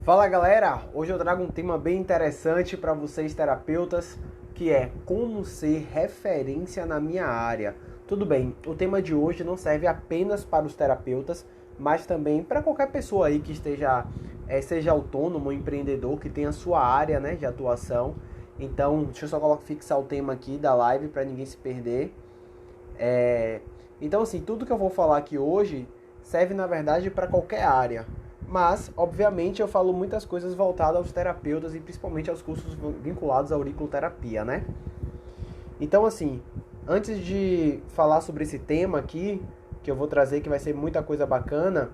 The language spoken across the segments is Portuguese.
Fala galera, hoje eu trago um tema bem interessante para vocês terapeutas, que é como ser referência na minha área. Tudo bem, o tema de hoje não serve apenas para os terapeutas, mas também para qualquer pessoa aí que seja autônomo, empreendedor, que tenha a sua área, né, de atuação. Então, deixa eu só fixar o tema aqui da live para ninguém se perder. Então, assim, tudo que eu vou falar aqui hoje serve, na verdade, para qualquer área. Mas, obviamente, eu falo muitas coisas voltadas aos terapeutas e principalmente aos cursos vinculados à auriculoterapia, né? Então, assim, antes de falar sobre esse tema aqui, que eu vou trazer, que vai ser muita coisa bacana,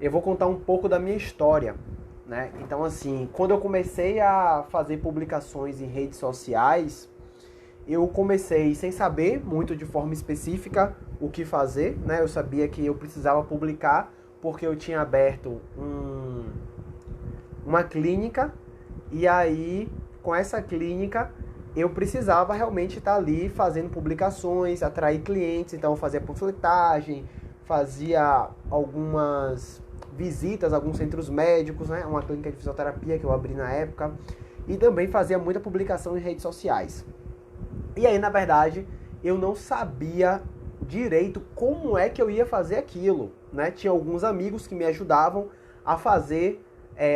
eu vou contar um pouco da minha história, né? Então, assim, quando eu comecei a fazer publicações em redes sociais, eu comecei sem saber muito de forma específica o que fazer, né? Eu sabia que eu precisava publicar porque eu tinha aberto uma clínica e aí com essa clínica eu precisava realmente estar ali fazendo publicações, atrair clientes, então eu fazia panfletagem, fazia algumas visitas a alguns centros médicos, né? Uma clínica de fisioterapia que eu abri na época e também fazia muita publicação em redes sociais. E aí, na verdade, eu não sabia direito como é que eu ia fazer aquilo, né? Tinha alguns amigos que me ajudavam a fazer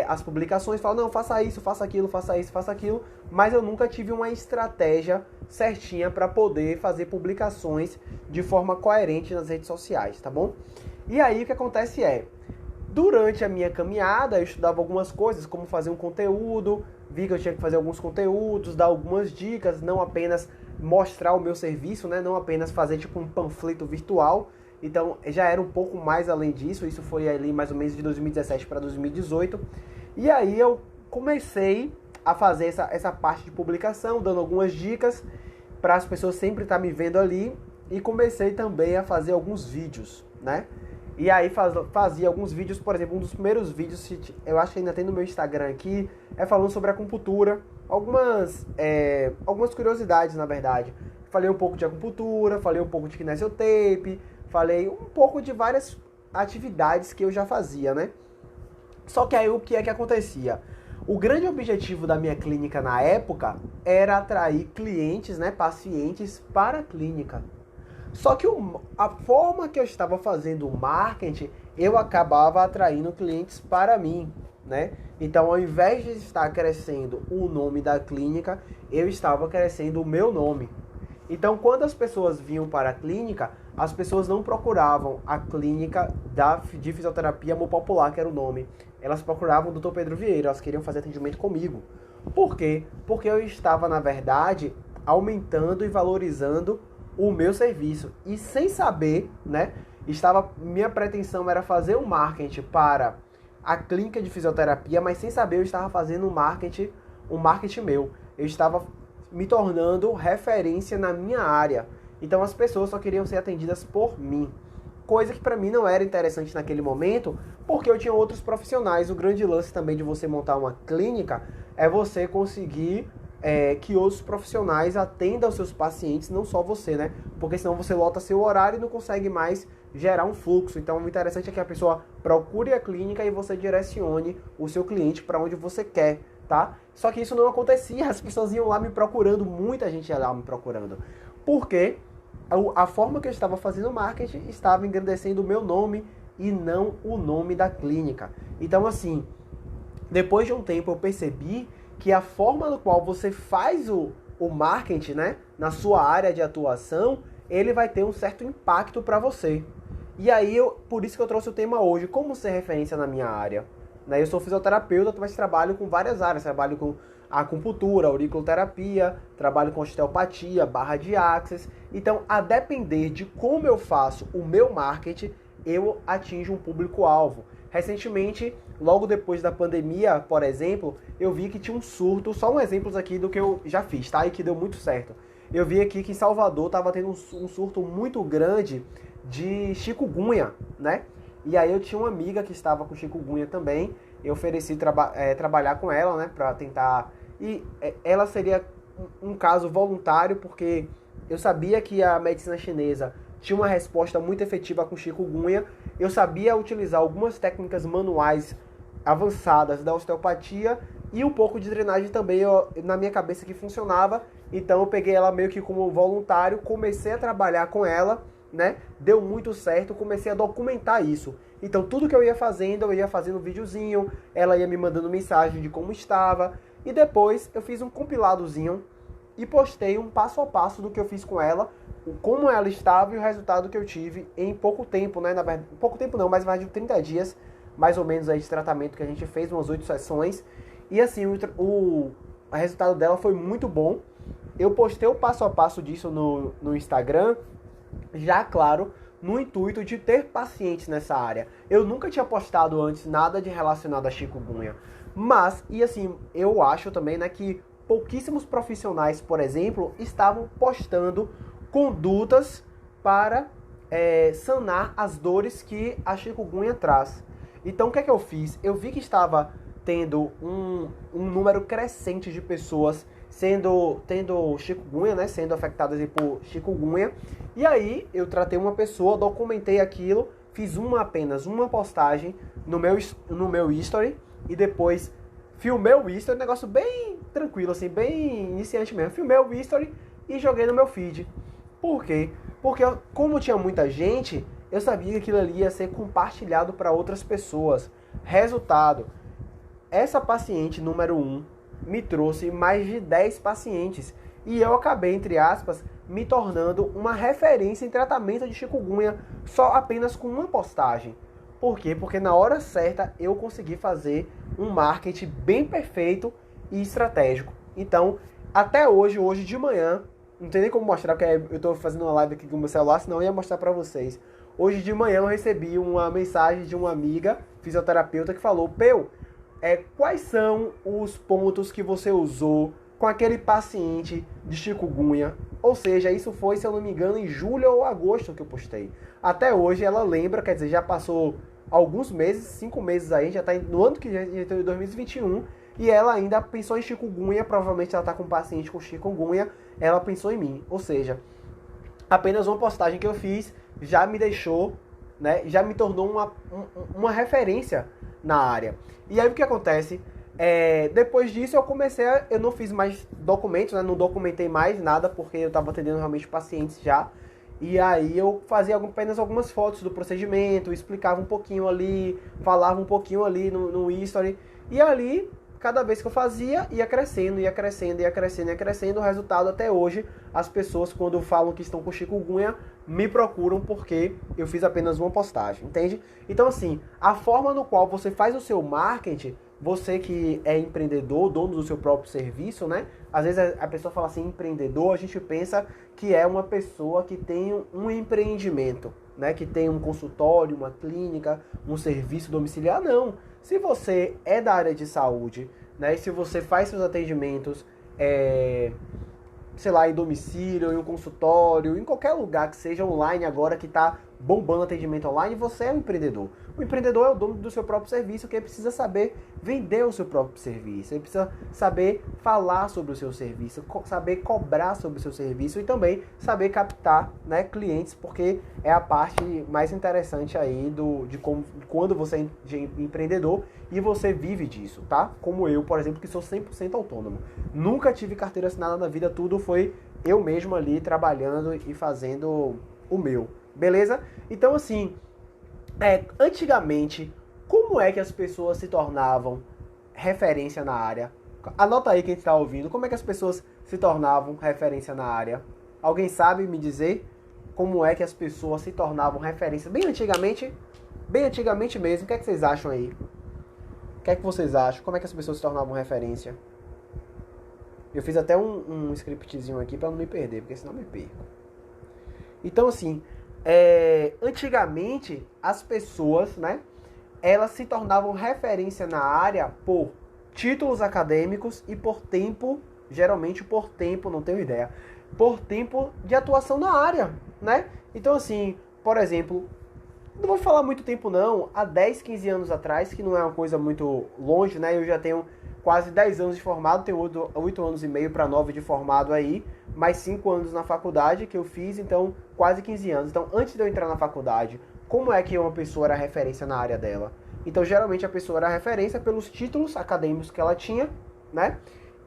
as publicações, falavam, não, faça isso, faça aquilo, faça isso, faça aquilo, mas eu nunca tive uma estratégia certinha para poder fazer publicações de forma coerente nas redes sociais, tá bom? E aí o que acontece durante a minha caminhada, eu estudava algumas coisas, como fazer um conteúdo, vi que eu tinha que fazer alguns conteúdos, dar algumas dicas, não apenas mostrar o meu serviço, né? Não apenas fazer tipo um panfleto virtual. Então já era um pouco mais além disso, isso foi ali mais ou menos de 2017 para 2018. E aí eu comecei a fazer essa parte de publicação, dando algumas dicas para as pessoas sempre estar me vendo ali. E comecei também a fazer alguns vídeos, né? E aí fazia alguns vídeos, por exemplo, um dos primeiros vídeos, eu acho que ainda tem no meu Instagram aqui, é falando sobre acupuntura. Algumas curiosidades, na verdade. Falei um pouco de acupuntura, falei um pouco de kinesiotape, falei um pouco de várias atividades que eu já fazia, né? Só que aí o que é que acontecia? O grande objetivo da minha clínica na época era atrair clientes, né, pacientes para a clínica. Só que a forma que eu estava fazendo o marketing, eu acabava atraindo clientes para mim, né? Então, ao invés de estar crescendo o nome da clínica, eu estava crescendo o meu nome. Então, quando as pessoas vinham para a clínica, as pessoas não procuravam a clínica de fisioterapia Amor Popular, que era o nome. Elas procuravam o Dr. Pedro Vieira, elas queriam fazer atendimento comigo. Por quê? Porque eu estava, na verdade, aumentando e valorizando o meu serviço. E sem saber, né? Minha pretensão era fazer um marketing para a clínica de fisioterapia, mas sem saber eu estava fazendo um marketing meu. Eu estava me tornando referência na minha área. Então as pessoas só queriam ser atendidas por mim. Coisa que para mim não era interessante naquele momento, porque eu tinha outros profissionais. O grande lance também de você montar uma clínica é você conseguir que outros profissionais atendam seus pacientes, não só você, né? Porque senão você lota seu horário e não consegue mais gerar um fluxo. Então o interessante é que a pessoa procure a clínica e você direcione o seu cliente para onde você quer, tá? Só que isso não acontecia, as pessoas iam lá me procurando, muita gente ia lá me procurando. Porque a forma que eu estava fazendo marketing estava engrandecendo o meu nome e não o nome da clínica. Então assim, depois de um tempo eu percebi que a forma no qual você faz o marketing, né, na sua área de atuação, ele vai ter um certo impacto para você. E aí, por isso que eu trouxe o tema hoje, como ser referência na minha área. Né, eu sou fisioterapeuta, mas trabalho com várias áreas. Trabalho com acupuntura, auriculoterapia, trabalho com osteopatia, barra de axis. Então, a depender de como eu faço o meu marketing, eu atinjo um público-alvo. Recentemente, logo depois da pandemia, por exemplo, eu vi que tinha um surto, só um exemplo aqui do que eu já fiz, tá? E que deu muito certo. Eu vi aqui que em Salvador estava tendo um surto muito grande de chikungunya, né? E aí eu tinha uma amiga que estava com chikungunya também, eu ofereci trabalhar com ela, né, para tentar... E ela seria um caso voluntário, porque eu sabia que a medicina chinesa tinha uma resposta muito efetiva com chikungunya, eu sabia utilizar algumas técnicas manuais avançadas da osteopatia e um pouco de drenagem também na minha cabeça que funcionava. Então eu peguei ela meio que como voluntário, comecei a trabalhar com ela, né? Deu muito certo, comecei a documentar isso. Então tudo que eu ia fazendo um videozinho, ela ia me mandando mensagem de como estava, e depois eu fiz um compiladozinho e postei um passo a passo do que eu fiz com ela, como ela estava e o resultado que eu tive em pouco tempo, né? Na verdade, pouco tempo não, mas mais de 30 dias, mais ou menos aí de tratamento que a gente fez, umas 8 sessões. E assim, o resultado dela foi muito bom. Eu postei o passo a passo disso no Instagram, já claro, no intuito de ter pacientes nessa área. Eu nunca tinha postado antes nada de relacionado a chikungunya. Mas, e assim, eu acho também, né, que pouquíssimos profissionais, por exemplo, estavam postando condutas para sanar as dores que a chikungunya traz. Então, o que é que eu fiz? Eu vi que estava tendo um número crescente de pessoas tendo chikungunya, né, sendo afetadas por chikungunya. E aí, eu tratei uma pessoa, documentei aquilo, fiz apenas uma postagem no meu history e depois filmei o history, um negócio bem tranquilo, assim, bem iniciante mesmo. Filmei o history e joguei no meu feed. Por quê? Porque como tinha muita gente, eu sabia que aquilo ali ia ser compartilhado para outras pessoas. Resultado, essa paciente número 1 me trouxe mais de 10 pacientes. E eu acabei, entre aspas, me tornando uma referência em tratamento de chikungunya só apenas com uma postagem. Por quê? Porque na hora certa eu consegui fazer um marketing bem perfeito e estratégico. Então, até hoje de manhã, não tem nem como mostrar, porque eu estou fazendo uma live aqui com o meu celular, senão eu ia mostrar para vocês. Hoje de manhã eu recebi uma mensagem de uma amiga, fisioterapeuta, que falou: Peu, quais são os pontos que você usou com aquele paciente de chikungunya? Ou seja, isso foi, se eu não me engano, em julho ou agosto que eu postei. Até hoje ela lembra, quer dizer, já passou alguns meses, 5 meses aí, já está no ano que já está em 2021, e ela ainda pensou em chikungunya, provavelmente ela está com um paciente com chikungunya, ela pensou em mim. Ou seja, apenas uma postagem que eu fiz já me deixou, né, já me tornou uma referência na área. E aí o que acontece? Depois disso eu não fiz mais documentos, né, não documentei mais nada, porque eu estava atendendo realmente pacientes já. E aí eu fazia apenas algumas fotos do procedimento, explicava um pouquinho ali, falava um pouquinho ali no history. E ali, cada vez que eu fazia, ia crescendo. O resultado até hoje, as pessoas quando falam que estão com chikungunya, me procuram porque eu fiz apenas uma postagem, entende? Então assim, a forma no qual você faz o seu marketing, você que é empreendedor, dono do seu próprio serviço, né? Às vezes a pessoa fala assim, empreendedor, a gente pensa que é uma pessoa que tem um empreendimento, né? Que tem um consultório, uma clínica, um serviço domiciliar. Não. Se você é da área de saúde, né? E se você faz seus atendimentos, sei lá, em domicílio, em um consultório, em qualquer lugar que seja online agora, que está bombando atendimento online, você é um empreendedor. O empreendedor é o dono do seu próprio serviço, que precisa saber vender o seu próprio serviço. Ele precisa saber falar sobre o seu serviço, saber cobrar sobre o seu serviço e também saber captar, né, clientes, porque é a parte mais interessante aí de quando você é empreendedor e você vive disso, tá? Como eu, por exemplo, que sou 100% autônomo. Nunca tive carteira assinada na vida, tudo foi eu mesmo ali trabalhando e fazendo o meu. Beleza? Então, assim, antigamente, como é que as pessoas se tornavam referência na área? Anota aí quem está ouvindo. Como é que as pessoas se tornavam referência na área? Alguém sabe me dizer como é que as pessoas se tornavam referência? Bem antigamente mesmo. O que é que vocês acham aí? O que é que vocês acham? Como é que as pessoas se tornavam referência? Eu fiz até um scriptzinho aqui para não me perder, porque senão eu me perco. Então, assim, antigamente as pessoas, né, elas se tornavam referência na área por títulos acadêmicos e por tempo, geralmente por tempo, não tenho ideia, por tempo de atuação na área, né? Então, assim, por exemplo, não vou falar muito tempo não, há 10, 15 anos atrás, que não é uma coisa muito longe, né? Eu já tenho quase 10 anos de formado, tenho 8 anos e meio para 9 de formado aí, mais 5 anos na faculdade que eu fiz, então quase 15 anos. Então, antes de eu entrar na faculdade, como é que uma pessoa era referência na área dela? Então, geralmente, a pessoa era referência pelos títulos acadêmicos que ela tinha, né?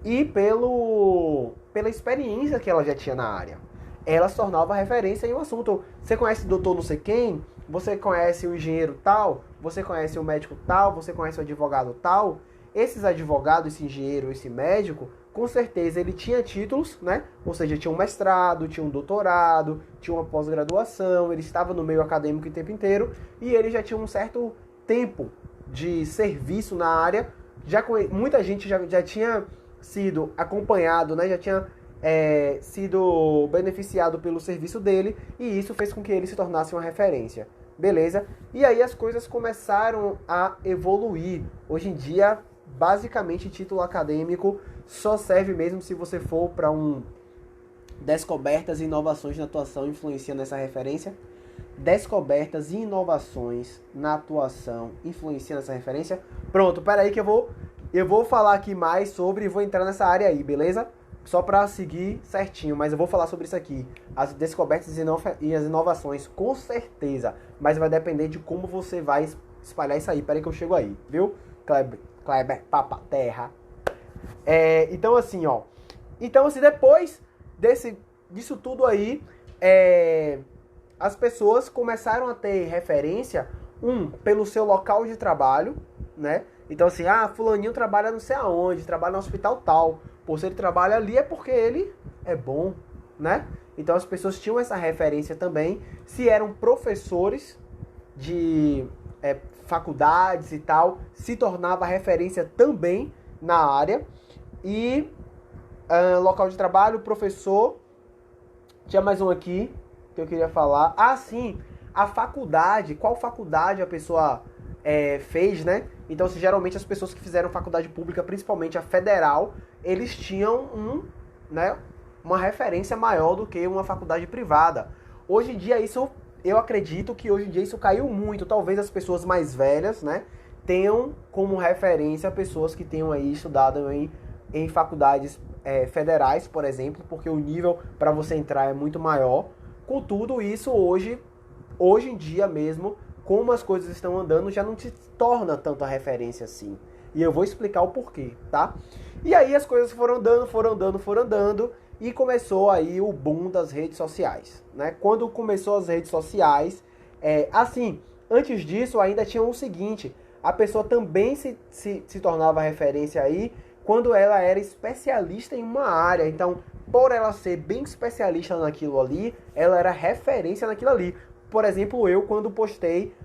E pela experiência que ela já tinha na área. Ela se tornava referência em um assunto. Você conhece o doutor não sei quem, você conhece o engenheiro tal, você conhece o médico tal, você conhece o advogado tal. Esses advogados, esse engenheiro, esse médico, com certeza ele tinha títulos, né? Ou seja, tinha um mestrado, tinha um doutorado, tinha uma pós-graduação, ele estava no meio acadêmico o tempo inteiro e ele já tinha um certo tempo de serviço na área. Muita gente já tinha sido acompanhado, né? Já tinha sido beneficiado pelo serviço dele e isso fez com que ele se tornasse uma referência. Beleza? E aí as coisas começaram a evoluir. Hoje em dia, basicamente, título acadêmico só serve mesmo se você for para um descobertas e inovações na atuação influenciam nessa referência. Descobertas e inovações na atuação influenciam nessa referência. Pronto, peraí que eu vou falar aqui mais sobre e vou entrar nessa área aí, beleza? Só para seguir certinho, mas eu vou falar sobre isso aqui. As descobertas e as inovações, com certeza. Mas vai depender de como você vai espalhar isso aí. Peraí que eu chego aí, viu? Kleber, papa, terra. Então assim, ó. Então assim, depois disso tudo aí, as pessoas começaram a ter referência, pelo seu local de trabalho, né? Então assim, fulaninho trabalha não sei aonde, trabalha no hospital tal. Pô, se ele trabalha ali é porque ele é bom, né? Então as pessoas tinham essa referência também. Se eram professores de faculdades e tal, se tornava referência também na área. E local de trabalho, professor. Tinha mais um aqui que eu queria falar. Sim, a faculdade. Qual faculdade a pessoa fez, né? Então, geralmente as pessoas que fizeram faculdade pública, principalmente a federal, eles tinham uma referência maior do que uma faculdade privada. Hoje em dia, eu acredito que hoje em dia isso caiu muito. Talvez as pessoas mais velhas, né, tenham como referência pessoas que tenham aí estudado em faculdades federais, por exemplo, porque o nível para você entrar é muito maior. Contudo, isso hoje em dia mesmo, como as coisas estão andando, já não te torna tanto a referência assim. E eu vou explicar o porquê, tá? E aí as coisas foram andando, e começou aí o boom das redes sociais, né? Quando começou as redes sociais, antes disso ainda tinha o seguinte, a pessoa também se tornava referência aí quando ela era especialista em uma área. Então, por ela ser bem especialista naquilo ali, ela era referência naquilo ali. Por exemplo, eu quando postei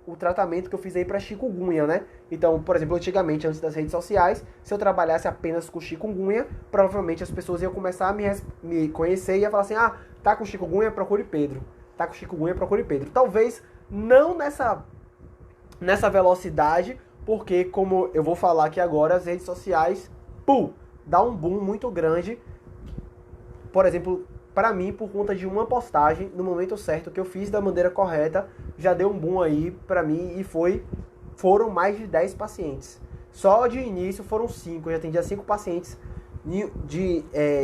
o tratamento que eu fiz aí para chikungunya, né? Então, por exemplo, antigamente, antes das redes sociais, se eu trabalhasse apenas com chikungunya, provavelmente as pessoas iam começar a me conhecer e ia falar assim, tá com chikungunya, procure Pedro. Tá com chikungunya, procure Pedro. Talvez não nessa velocidade, porque como eu vou falar aqui agora, as redes sociais, dá um boom muito grande. Por exemplo, para mim, por conta de uma postagem no momento certo que eu fiz da maneira correta, já deu um boom aí para mim e foram mais de 10 pacientes. Só de início foram 5, eu já atendia 5 pacientes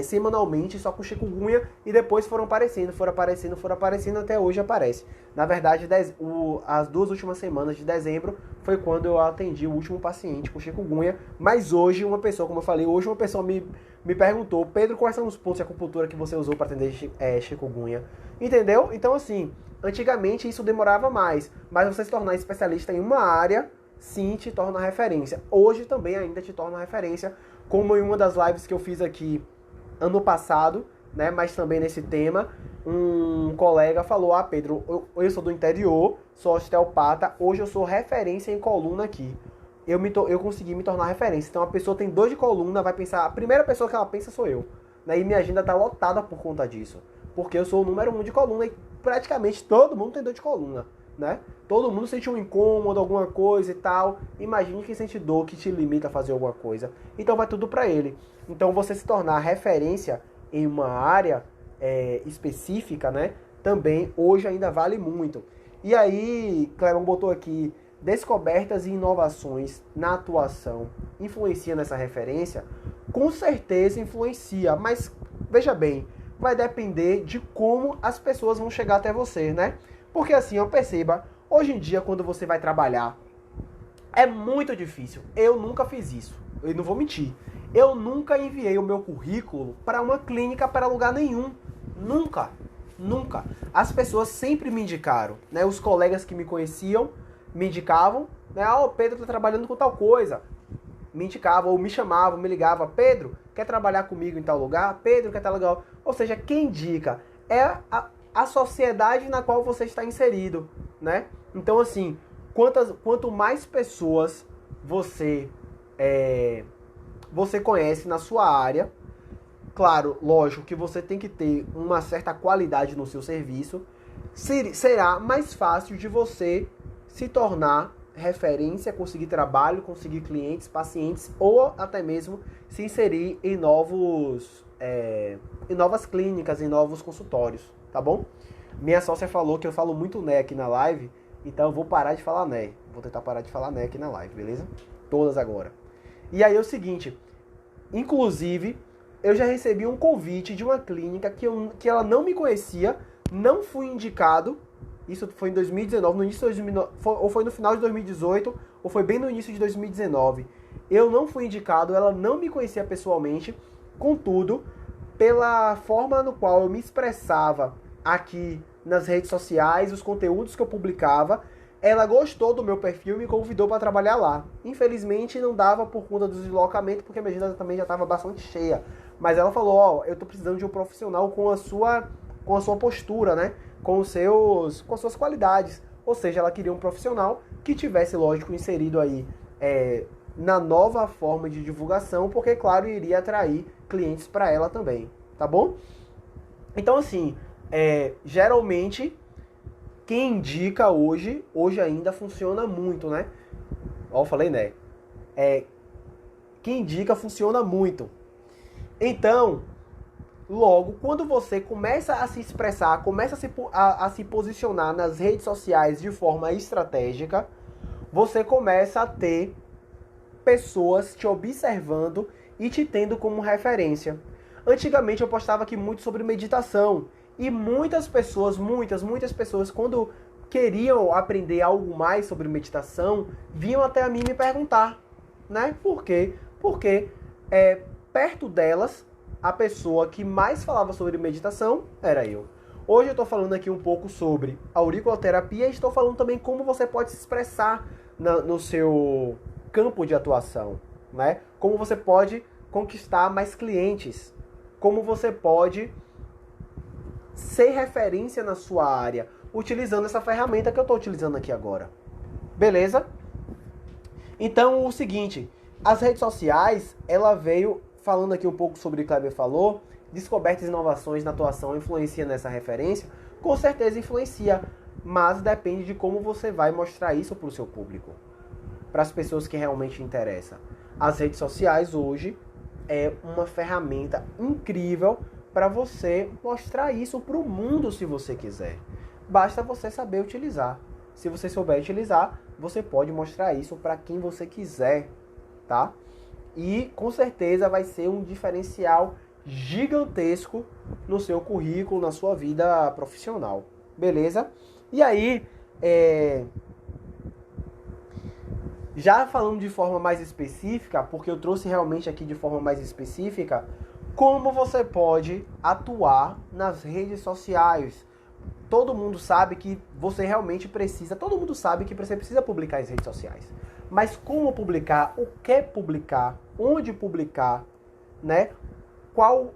semanalmente só com chikungunya e depois foram aparecendo, até hoje aparece. Na verdade, as 2 últimas semanas de dezembro foi quando eu atendi o último paciente com chikungunya, mas hoje uma pessoa, como eu falei, me perguntou, Pedro, quais são os pontos de acupuntura que você usou para atender chikungunya? Entendeu? Então assim, antigamente isso demorava mais, mas você se tornar especialista em uma área, sim, te torna referência. Hoje também ainda te torna referência, como em uma das lives que eu fiz aqui ano passado, né, mas também nesse tema, um colega falou, Pedro, eu sou do interior, sou osteopata, hoje eu sou referência em coluna aqui. Eu consegui me tornar referência. Então a pessoa tem dor de coluna, vai pensar, a primeira pessoa que ela pensa sou eu. Né, e minha agenda tá lotada por conta disso. Porque eu sou o número 1 de coluna e praticamente todo mundo tem dor de coluna. Né? Todo mundo sente um incômodo, alguma coisa e tal. Imagine quem sente dor que te limita a fazer alguma coisa. Então vai tudo pra ele. Então você se tornar referência em uma área específica, né? Também hoje ainda vale muito. E aí, Clebão botou aqui, descobertas e inovações na atuação influencia nessa referência? Com certeza influencia, mas veja bem, vai depender de como as pessoas vão chegar até você, né? Porque assim, perceba, hoje em dia quando você vai trabalhar, É muito difícil. Eu nunca fiz isso. Eu não vou mentir. Eu nunca enviei o meu currículo para uma clínica, para lugar nenhum. Nunca. Nunca. As pessoas sempre me indicaram, né? Os colegas que me conheciam me indicavam, né? Ah, o Pedro tá trabalhando com tal coisa. Me indicavam, ou me chamavam, me ligavam. Pedro, quer trabalhar comigo em tal lugar? Pedro, quer tal lugar? Ou seja, quem indica é a sociedade na qual você está inserido, né? Então, assim, quanto mais pessoas você conhece na sua área, claro, lógico que você tem que ter uma certa qualidade no seu serviço, será mais fácil de você se tornar referência, conseguir trabalho, conseguir clientes, pacientes ou até mesmo se inserir em novas clínicas, em novos consultórios, tá bom? Minha sócia falou que eu falo muito né aqui na live, então eu vou parar de falar né. Vou tentar parar de falar né aqui na live, beleza? Todas agora. E aí é o seguinte, inclusive, eu já recebi um convite de uma clínica que ela não me conhecia, não fui indicado. Isso foi em 2019, no início de 2019, ou foi no final de 2018, ou foi bem no início de 2019. Eu não fui indicado, ela não me conhecia pessoalmente, contudo, pela forma no qual eu me expressava aqui nas redes sociais, os conteúdos que eu publicava, ela gostou do meu perfil e me convidou para trabalhar lá. Infelizmente não dava por conta do deslocamento, porque a minha agenda também já estava bastante cheia. Mas ela falou, ó, eu tô precisando de um profissional com a sua postura, né? Com as suas qualidades. Ou seja, ela queria um profissional que tivesse, lógico, inserido aí na nova forma de divulgação, porque, claro, iria atrair clientes para ela também, tá bom? Então, assim, geralmente, quem indica hoje ainda funciona muito, né? Ó, eu falei, né? Quem indica funciona muito. Então, logo, quando você começa a se expressar, começa a se posicionar nas redes sociais de forma estratégica, você começa a ter pessoas te observando e te tendo como referência. Antigamente eu postava aqui muito sobre meditação e muitas pessoas, muitas pessoas, quando queriam aprender algo mais sobre meditação, vinham até a mim me perguntar, né? Por quê? Porque perto delas, a pessoa que mais falava sobre meditação era eu. Hoje eu estou falando aqui um pouco sobre auriculoterapia e estou falando também como você pode se expressar no seu campo de atuação, né? Como você pode conquistar mais clientes, como você pode ser referência na sua área, utilizando essa ferramenta que eu estou utilizando aqui agora. Beleza? Então, o seguinte, as redes sociais, ela veio falando aqui um pouco sobre o que o Kleber falou, descobertas e inovações na atuação influencia nessa referência? Com certeza influencia, mas depende de como você vai mostrar isso para o seu público, para as pessoas que realmente interessam. As redes sociais hoje é uma ferramenta incrível para você mostrar isso para o mundo se você quiser. Basta você saber utilizar. Se você souber utilizar, você pode mostrar isso para quem você quiser, tá? E com certeza vai ser um diferencial gigantesco no seu currículo, na sua vida profissional. Beleza? E aí, já falando de forma mais específica, porque eu trouxe realmente aqui de forma mais específica, como você pode atuar nas redes sociais. Todo mundo sabe que você realmente precisa, todo mundo sabe que você precisa publicar nas redes sociais. Mas como publicar, o que publicar, onde publicar, né? Qual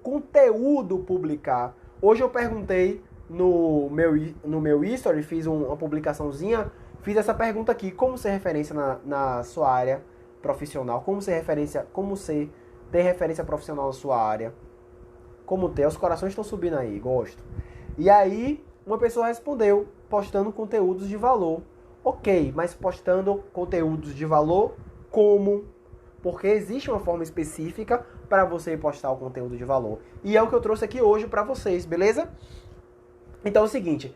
conteúdo publicar. Hoje eu perguntei no meu history, fiz uma publicaçãozinha, fiz essa pergunta aqui, como ser referência na sua área profissional, como ter referência profissional na sua área, como ter, os corações estão subindo aí, gosto. E aí, uma pessoa respondeu, postando conteúdos de valor. Ok, mas postando conteúdos de valor como? Porque existe uma forma específica para você postar o conteúdo de valor. E é o que eu trouxe aqui hoje para vocês, beleza? Então é o seguinte,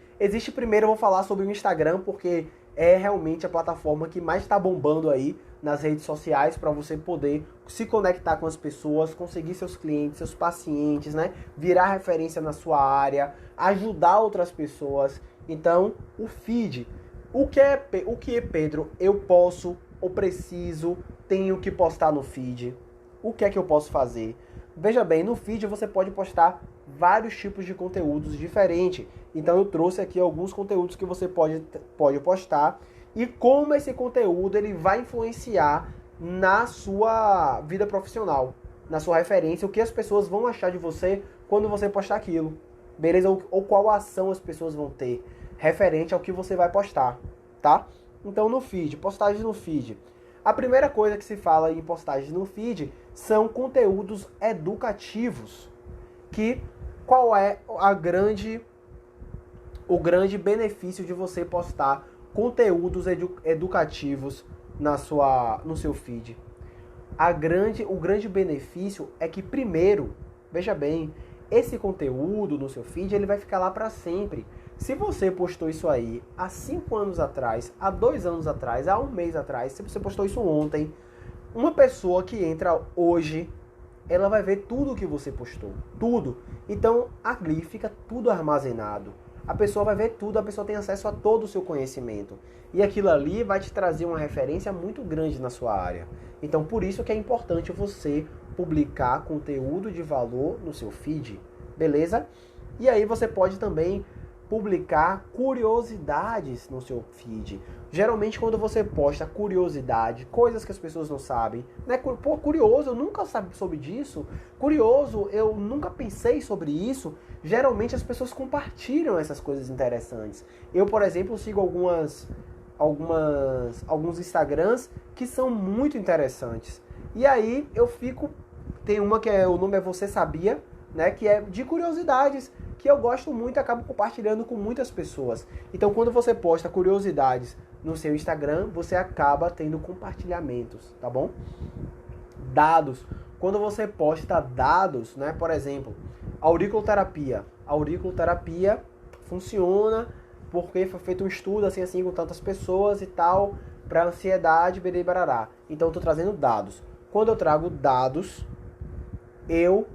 primeiro eu vou falar sobre o Instagram, porque é realmente a plataforma que mais está bombando aí nas redes sociais para você poder se conectar com as pessoas, conseguir seus clientes, seus pacientes, né? Virar referência na sua área, ajudar outras pessoas. Então, o feed. O que é, Pedro, eu posso ou preciso, tenho que postar no feed? O que é que eu posso fazer? Veja bem, no feed você pode postar vários tipos de conteúdos diferentes. Então eu trouxe aqui alguns conteúdos que você pode postar e como esse conteúdo ele vai influenciar na sua vida profissional, na sua referência, o que as pessoas vão achar de você quando você postar aquilo. Beleza? Ou qual ação as pessoas vão ter referente ao que você vai postar, tá? Então no feed, postagem no feed. A primeira coisa que se fala em postagens no feed são conteúdos educativos. Que qual é o grande benefício de você postar conteúdos educativos no seu feed? O grande benefício é que primeiro, veja bem, esse conteúdo no seu feed ele vai ficar lá para sempre. Se você postou isso aí há 5 anos atrás, há 2 anos atrás, há 1 mês atrás, se você postou isso ontem, uma pessoa que entra hoje, ela vai ver tudo o que você postou. Tudo. Então, ali fica tudo armazenado. A pessoa vai ver tudo, a pessoa tem acesso a todo o seu conhecimento. E aquilo ali vai te trazer uma referência muito grande na sua área. Então, por isso que é importante você publicar conteúdo de valor no seu feed. Beleza? E aí você pode também publicar curiosidades no seu feed. Geralmente quando você posta curiosidade, coisas que as pessoas não sabem, né? Pô, curioso, eu nunca soube disso. Curioso, eu nunca pensei sobre isso. Geralmente as pessoas compartilham essas coisas interessantes. Eu, por exemplo, sigo alguns Instagrams que são muito interessantes. E aí eu fico, tem uma que o nome é Você Sabia, né? Que é de curiosidades, que eu gosto muito e acabo compartilhando com muitas pessoas. Então, quando você posta curiosidades no seu Instagram, você acaba tendo compartilhamentos, tá bom? Dados. Quando você posta dados, né? Por exemplo, auriculoterapia. Auriculoterapia funciona porque foi feito um estudo assim com tantas pessoas e tal, para ansiedade, barará. Então, eu tô trazendo dados. Quando eu trago dados, eu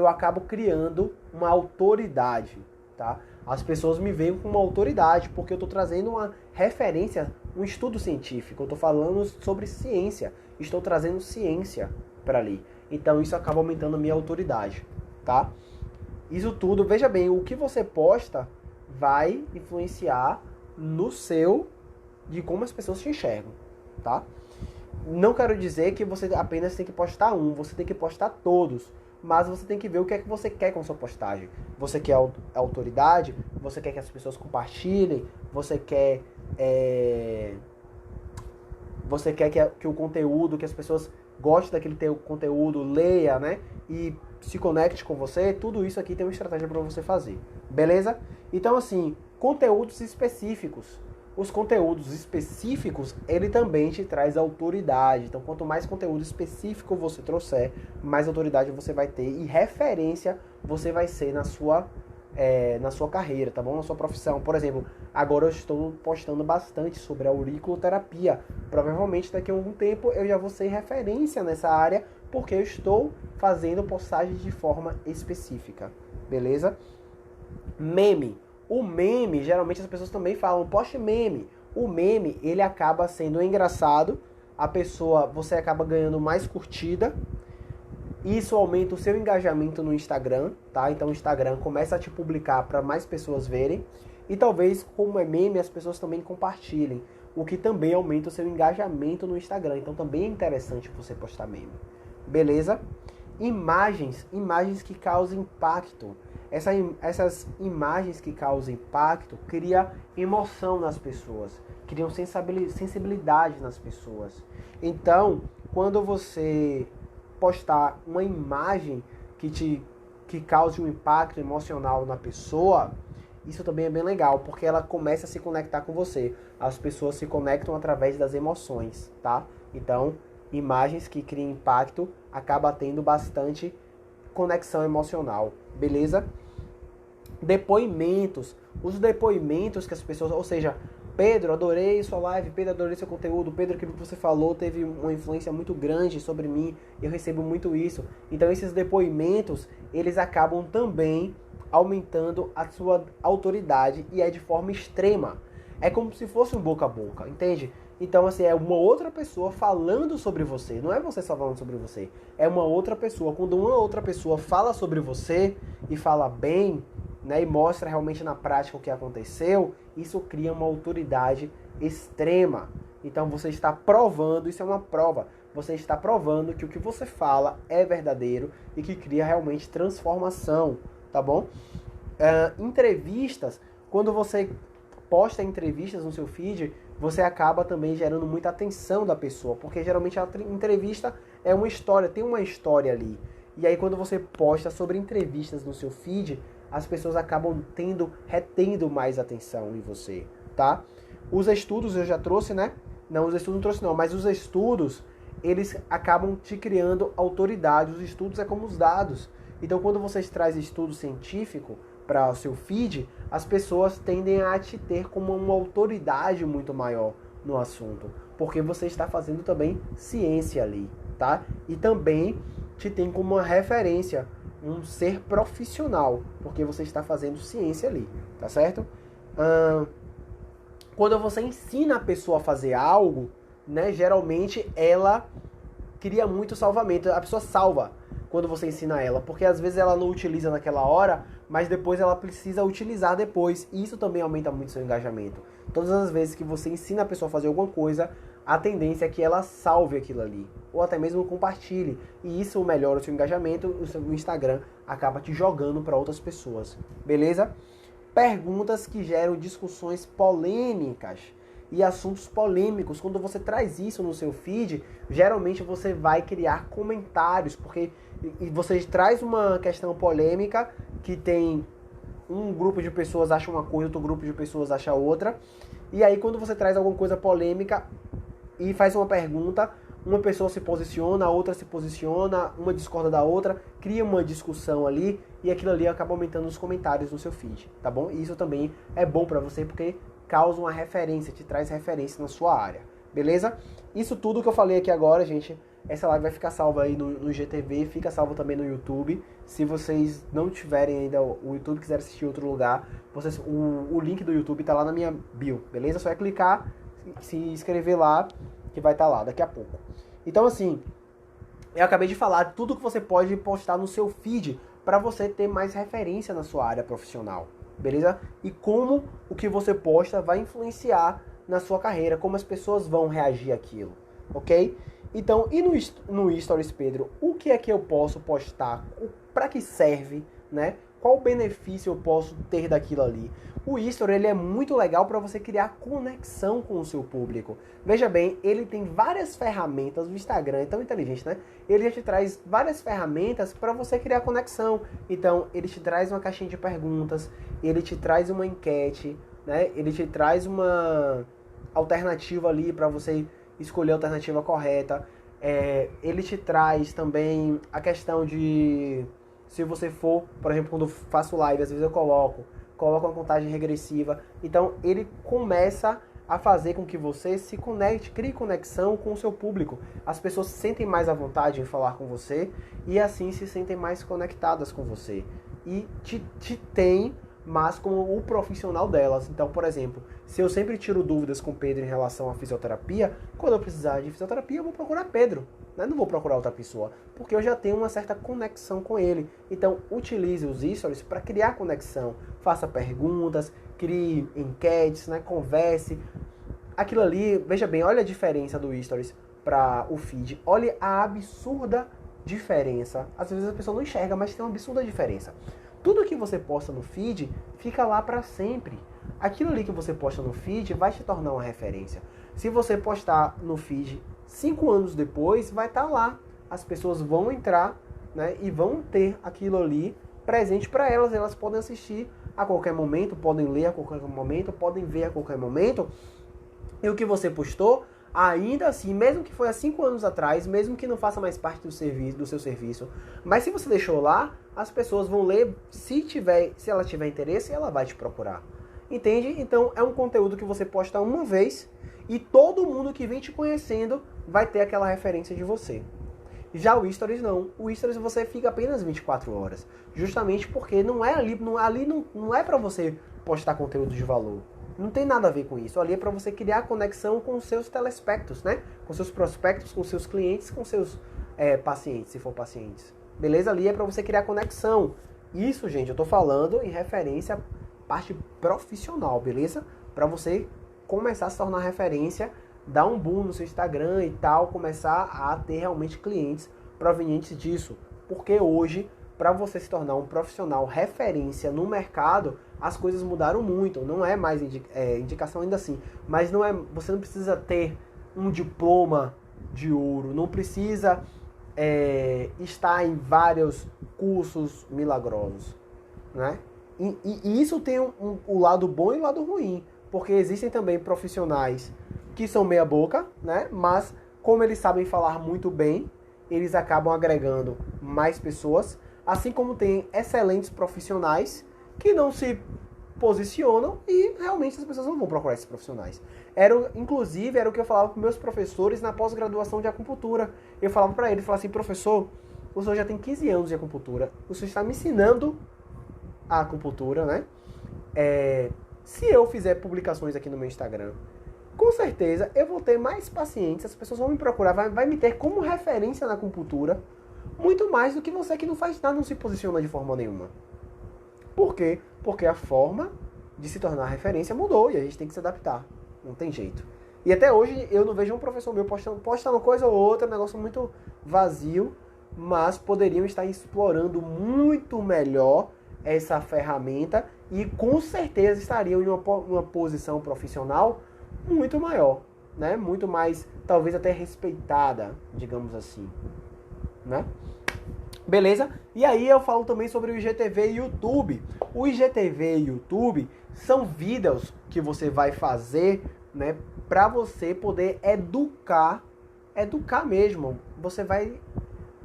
acabo criando uma autoridade, tá? As pessoas me veem como uma autoridade porque eu estou trazendo uma referência, um estudo científico. Eu estou falando sobre ciência, estou trazendo ciência para ali. Então isso acaba aumentando a minha autoridade, tá? Isso tudo, veja bem, o que você posta vai influenciar de como as pessoas te enxergam, tá? Não quero dizer que você apenas tem que postar você tem que postar todos. Mas você tem que ver o que é que você quer com a sua postagem. Você quer autoridade? Você quer que as pessoas compartilhem? Você quer que o conteúdo, que as pessoas gostem daquele teu conteúdo, leia, né? E se conecte com você? Tudo isso aqui tem uma estratégia para você fazer. Beleza? Então, assim, conteúdos específicos. Os conteúdos específicos, ele também te traz autoridade. Então, quanto mais conteúdo específico você trouxer, mais autoridade você vai ter e referência você vai ser na sua carreira, tá bom? Na sua profissão. Por exemplo, agora eu estou postando bastante sobre a auriculoterapia. Provavelmente daqui a algum tempo eu já vou ser referência nessa área, porque eu estou fazendo postagens de forma específica. Beleza? Meme. O meme, geralmente as pessoas também falam, poste meme. O meme, ele acaba sendo engraçado, você acaba ganhando mais curtida, isso aumenta o seu engajamento no Instagram, tá? Então o Instagram começa a te publicar para mais pessoas verem, e talvez, como é meme, as pessoas também compartilhem, o que também aumenta o seu engajamento no Instagram. Então também é interessante você postar meme. Beleza? Imagens que causam impacto. Essas imagens que causam impacto criam emoção nas pessoas, criam sensibilidade nas pessoas. Então, quando você postar uma imagem que cause um impacto emocional na pessoa, isso também é bem legal, porque ela começa a se conectar com você. As pessoas se conectam através das emoções, tá? Então, imagens que criam impacto acaba tendo bastante conexão emocional, beleza? Depoimentos. Os depoimentos que as pessoas... Ou seja, Pedro, adorei sua live, Pedro, adorei seu conteúdo, Pedro, aquilo que você falou teve uma influência muito grande sobre mim, eu recebo muito isso. Então esses depoimentos, eles acabam também aumentando a sua autoridade e é de forma extrema. É como se fosse um boca a boca, entende? Então, assim, é uma outra pessoa falando sobre você. Não é você só falando sobre você. É uma outra pessoa. Quando uma outra pessoa fala sobre você e fala bem, né, e mostra realmente na prática o que aconteceu, isso cria uma autoridade extrema. Então, você está provando, isso é uma prova. Você está provando que o que você fala é verdadeiro e que cria realmente transformação, tá bom? Entrevistas, quando você posta entrevistas no seu feed, você acaba também gerando muita atenção da pessoa, porque geralmente a entrevista é uma história, tem uma história ali. E aí quando você posta sobre entrevistas no seu feed, as pessoas acabam retendo mais atenção em você, tá? Os estudos eu já trouxe, né? Não, os estudos não trouxe não, mas os estudos, eles acabam te criando autoridade. Os estudos é como os dados. Então quando você traz estudo científico para o seu feed, as pessoas tendem a te ter como uma autoridade muito maior no assunto, porque você está fazendo também ciência ali, tá? E também te tem como uma referência, um ser profissional, porque você está fazendo ciência ali, tá certo? Quando você ensina a pessoa a fazer algo, né, geralmente ela cria muito salvamento, a pessoa salva quando você ensina ela, porque às vezes ela não utiliza naquela hora, mas depois ela precisa utilizar depois, e isso também aumenta muito seu engajamento. Todas as vezes que você ensina a pessoa a fazer alguma coisa, a tendência é que ela salve aquilo ali, ou até mesmo compartilhe, e isso melhora o seu engajamento, o seu Instagram acaba te jogando para outras pessoas, beleza? Perguntas que geram discussões polêmicas e assuntos polêmicos. Quando você traz isso no seu feed, geralmente você vai criar comentários, porque você traz uma questão polêmica que tem um grupo de pessoas acha uma coisa, outro grupo de pessoas acha outra, e aí quando você traz alguma coisa polêmica e faz uma pergunta, uma pessoa se posiciona, a outra se posiciona, uma discorda da outra, cria uma discussão ali, e aquilo ali acaba aumentando os comentários no seu feed, tá bom? E isso também é bom pra você, porque causa uma referência, te traz referência na sua área, beleza? Isso tudo que eu falei aqui agora, gente, essa live vai ficar salva aí no GTV, fica salva também no YouTube. Se vocês não tiverem ainda o YouTube, quiserem assistir em outro lugar, o link do YouTube tá lá na minha bio, beleza? Só é clicar, se inscrever lá, que vai estar lá daqui a pouco. Então assim, eu acabei de falar tudo que você pode postar no seu feed para você ter mais referência na sua área profissional, beleza? E como o que você posta vai influenciar na sua carreira, como as pessoas vão reagir àquilo, ok? Então, e no Stories, Pedro, o que é que eu posso postar? Para que serve, né? Qual benefício eu posso ter daquilo ali? O Story, ele é muito legal para você criar conexão com o seu público. Veja bem, ele tem várias ferramentas, o Instagram é tão inteligente, né? Ele já te traz várias ferramentas para você criar conexão. Então, ele te traz uma caixinha de perguntas, ele te traz uma enquete, né? Ele te traz uma alternativa ali para você escolher a alternativa correta. Ele te traz também a questão de, se você for, por exemplo, quando eu faço live, às vezes eu coloco uma contagem regressiva. Então ele começa a fazer com que você se conecte, crie conexão com o seu público. As pessoas se sentem mais à vontade em falar com você e assim se sentem mais conectadas com você. E te tem mas como o profissional delas. Então, por exemplo, se eu sempre tiro dúvidas com o Pedro em relação à fisioterapia, quando eu precisar de fisioterapia, eu vou procurar Pedro, né? Não vou procurar outra pessoa, porque eu já tenho uma certa conexão com ele. Então, utilize os stories para criar conexão. Faça perguntas, crie enquetes, né? Converse. Aquilo ali, veja bem, olha a diferença do stories para o feed. Olha a absurda diferença. Às vezes a pessoa não enxerga, mas tem uma absurda diferença. Tudo que você posta no feed fica lá para sempre. Aquilo ali que você posta no feed vai te tornar uma referência. Se você postar no feed 5 anos depois, vai estar lá. As pessoas vão entrar, né, e vão ter aquilo ali presente para elas. Elas podem assistir a qualquer momento, podem ler a qualquer momento, podem ver a qualquer momento. E o que você postou, ainda assim, mesmo que foi há 5 anos atrás, mesmo que não faça mais parte do seu serviço, mas se você deixou lá, as pessoas vão ler, se ela tiver interesse, ela vai te procurar. Entende? Então é um conteúdo que você posta uma vez e todo mundo que vem te conhecendo vai ter aquela referência de você. Já o Stories não. O Stories você fica apenas 24 horas. Justamente porque não é ali não é para você postar conteúdo de valor. Não tem nada a ver com isso. Ali é para você criar conexão com os seus telespectos, né? Com seus prospectos, com seus clientes, com seus pacientes, se for pacientes. Beleza? Ali é para você criar conexão. Isso, gente, eu tô falando em referência à parte profissional, beleza? Para você começar a se tornar referência, dar um boom no seu Instagram e tal, começar a ter realmente clientes provenientes disso. Porque hoje, para você se tornar um profissional referência no mercado, as coisas mudaram muito. Não é mais indicação ainda assim, mas você não precisa ter um diploma de ouro, não precisa estar em vários cursos milagrosos, né? E isso tem o lado bom e o lado ruim, porque existem também profissionais que são meia boca, né? Mas como eles sabem falar muito bem, eles acabam agregando mais pessoas, assim como tem excelentes profissionais que não se posicionam e realmente as pessoas não vão procurar esses profissionais. Inclusive, era o que eu falava com meus professores na pós-graduação de acupuntura. Eu falava para eles, falava assim, professor, o senhor já tem 15 anos de acupuntura, o senhor está me ensinando a acupuntura, né? Se eu fizer publicações aqui no meu Instagram, com certeza eu vou ter mais pacientes, as pessoas vão me procurar, vai me ter como referência na acupuntura, muito mais do que você que não faz nada, não se posiciona de forma nenhuma. Por quê? Porque a forma de se tornar referência mudou e a gente tem que se adaptar. Não tem jeito. E até hoje eu não vejo um professor meu postando uma coisa ou outra, um negócio muito vazio, mas poderiam estar explorando muito melhor essa ferramenta e com certeza estariam em uma posição profissional muito maior, né? Muito mais, talvez até respeitada, digamos assim, né? Beleza? E aí eu falo também sobre o IGTV e YouTube. O IGTV e YouTube são vídeos que você vai fazer, né, para você poder educar mesmo. Você vai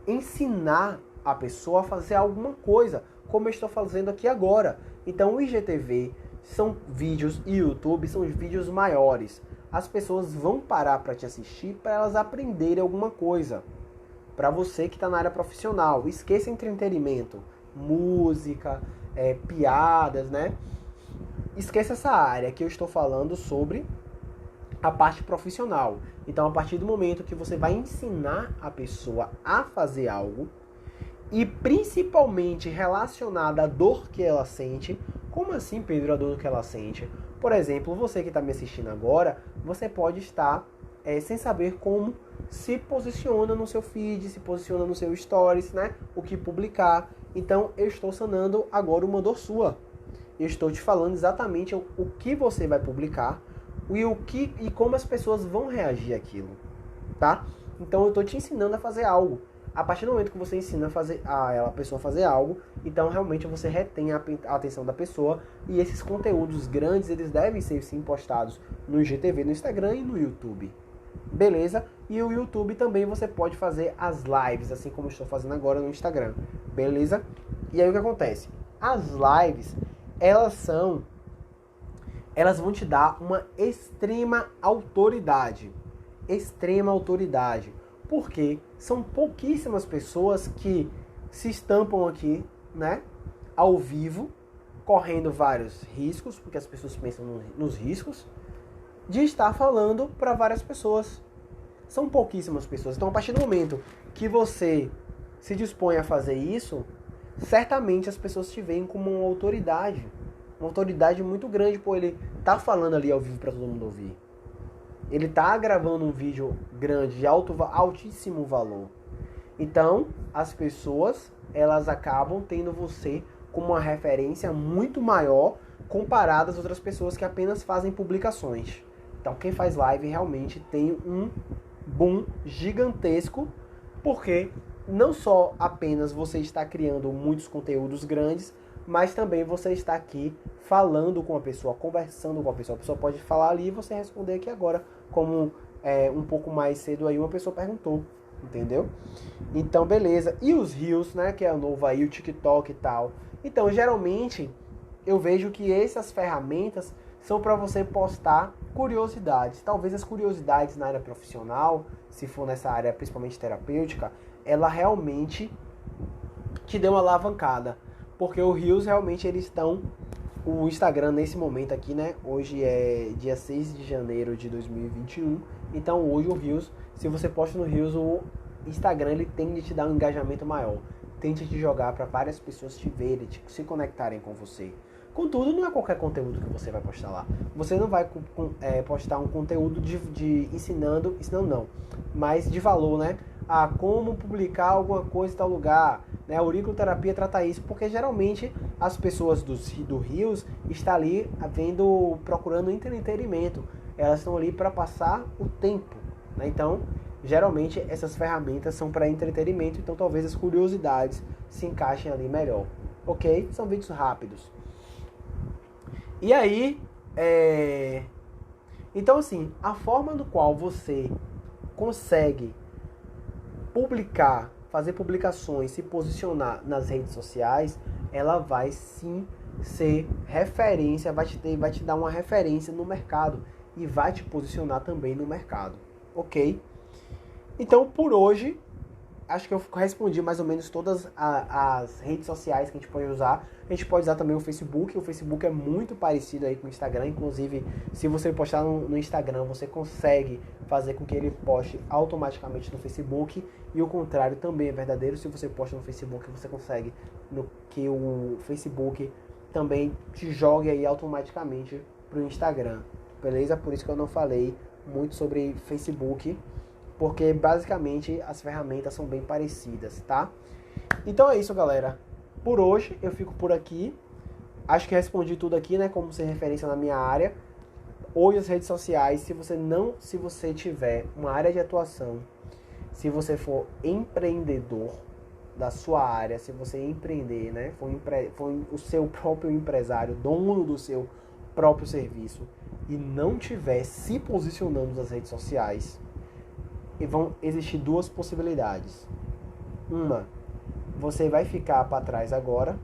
ensinar a pessoa a fazer alguma coisa, como eu estou fazendo aqui agora. Então o IGTV são vídeos e YouTube são os vídeos maiores. As pessoas vão parar para te assistir para elas aprenderem alguma coisa. Para você que está na área profissional, esqueça entretenimento, música, piadas, né? Esqueça essa área que eu estou falando sobre a parte profissional. Então, a partir do momento que você vai ensinar a pessoa a fazer algo, e principalmente relacionada à dor que ela sente. Como assim, Pedro, a dor que ela sente? Por exemplo, você que está me assistindo agora, você pode estar sem saber como se posiciona no seu feed, se posiciona no seu stories, né? O que publicar. Então, eu estou sanando agora uma dor sua. Eu estou te falando exatamente o que você vai publicar e como as pessoas vão reagir àquilo, tá? Então, eu estou te ensinando a fazer algo. A partir do momento que você ensina a pessoa a fazer algo, então realmente você retém a atenção da pessoa e esses conteúdos grandes, eles devem ser sim postados no IGTV, no Instagram e no YouTube. Beleza? E o YouTube também você pode fazer as lives, assim como eu estou fazendo agora no Instagram. Beleza? E aí o que acontece? As lives, elas vão te dar uma extrema autoridade. Extrema autoridade. Porque são pouquíssimas pessoas que se estampam aqui, né, ao vivo, correndo vários riscos, porque as pessoas pensam nos riscos, de estar falando para várias pessoas. São pouquíssimas pessoas. Então, a partir do momento que você se dispõe a fazer isso, certamente as pessoas te veem como uma autoridade muito grande, por ele tá falando ali ao vivo para todo mundo ouvir. Ele tá gravando um vídeo grande, de altíssimo valor. Então, as pessoas, elas acabam tendo você como uma referência muito maior comparada às outras pessoas que apenas fazem publicações. Então, quem faz live realmente tem um boom gigantesco, porque não só apenas você está criando muitos conteúdos grandes, mas também você está aqui falando com a pessoa, conversando com a pessoa. A pessoa pode falar ali e você responder aqui agora, como um pouco mais cedo aí uma pessoa perguntou, entendeu? Então, beleza. E os Reels, né, que é o novo aí, o TikTok e tal. Então, geralmente, eu vejo que essas ferramentas são para você postar curiosidades. Talvez as curiosidades na área profissional, se for nessa área principalmente terapêutica, ela realmente te dê uma alavancada. Porque o Reels realmente eles estão o Instagram nesse momento aqui, né? Hoje é dia 6 de janeiro de 2021. Então hoje o Reels, se você posta no Reels, o Instagram ele tende a te dar um engajamento maior. Tende a te jogar para várias pessoas te verem, se conectarem com você. Contudo, não é qualquer conteúdo que você vai postar lá. Você não vai postar um conteúdo de ensinando não, mas de valor, né? A como publicar alguma coisa em tal lugar, né? A auriculoterapia trata isso, porque geralmente as pessoas do Rios estão ali procurando entretenimento. Elas estão ali para passar o tempo, né? Então, geralmente essas ferramentas são para entretenimento, então talvez as curiosidades se encaixem ali melhor, ok? São vídeos rápidos. E aí, então assim, a forma do qual você consegue publicar, fazer publicações, se posicionar nas redes sociais, ela vai sim ser referência, vai te dar uma referência no mercado e vai te posicionar também no mercado, ok? Então, por hoje, acho que eu respondi mais ou menos todas as redes sociais que a gente pode usar. A gente pode usar também o Facebook. O Facebook é muito parecido aí com o Instagram. Inclusive, se você postar no Instagram, você consegue fazer com que ele poste automaticamente no Facebook. E o contrário também é verdadeiro. Se você posta no Facebook, você consegue que o Facebook também te jogue aí automaticamente para o Instagram. Beleza? Por isso que eu não falei muito sobre Facebook, porque basicamente as ferramentas são bem parecidas, tá? Então é isso, galera. Por hoje eu fico por aqui. Acho que respondi tudo aqui, né? Como ser referência na minha área. Hoje as redes sociais, se você tiver uma área de atuação, se você for empreendedor da sua área, se você empreender, né? For o seu próprio empresário, dono do seu próprio serviço e não tiver se posicionando nas redes sociais, e vão existir duas possibilidades. Uma, você vai ficar para trás agora.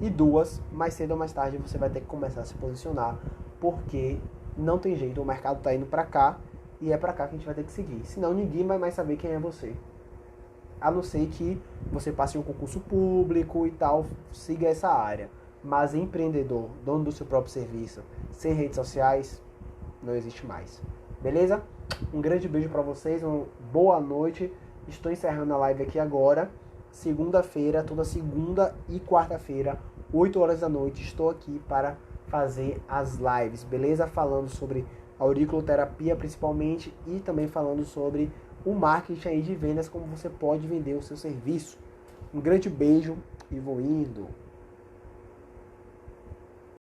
E duas, mais cedo ou mais tarde você vai ter que começar a se posicionar, porque não tem jeito, o mercado está indo para cá e é para cá que a gente vai ter que seguir. Senão ninguém vai mais saber quem é você. A não ser que você passe em um concurso público e tal, siga essa área. Mas empreendedor, dono do seu próprio serviço, sem redes sociais, não existe mais. Beleza? Um grande beijo para vocês, uma boa noite. Estou encerrando a live aqui agora. Segunda-feira, toda segunda e quarta-feira, 8 horas da noite, estou aqui para fazer as lives, beleza? Falando sobre auriculoterapia principalmente e também falando sobre o marketing aí de vendas, como você pode vender o seu serviço. Um grande beijo e vou indo.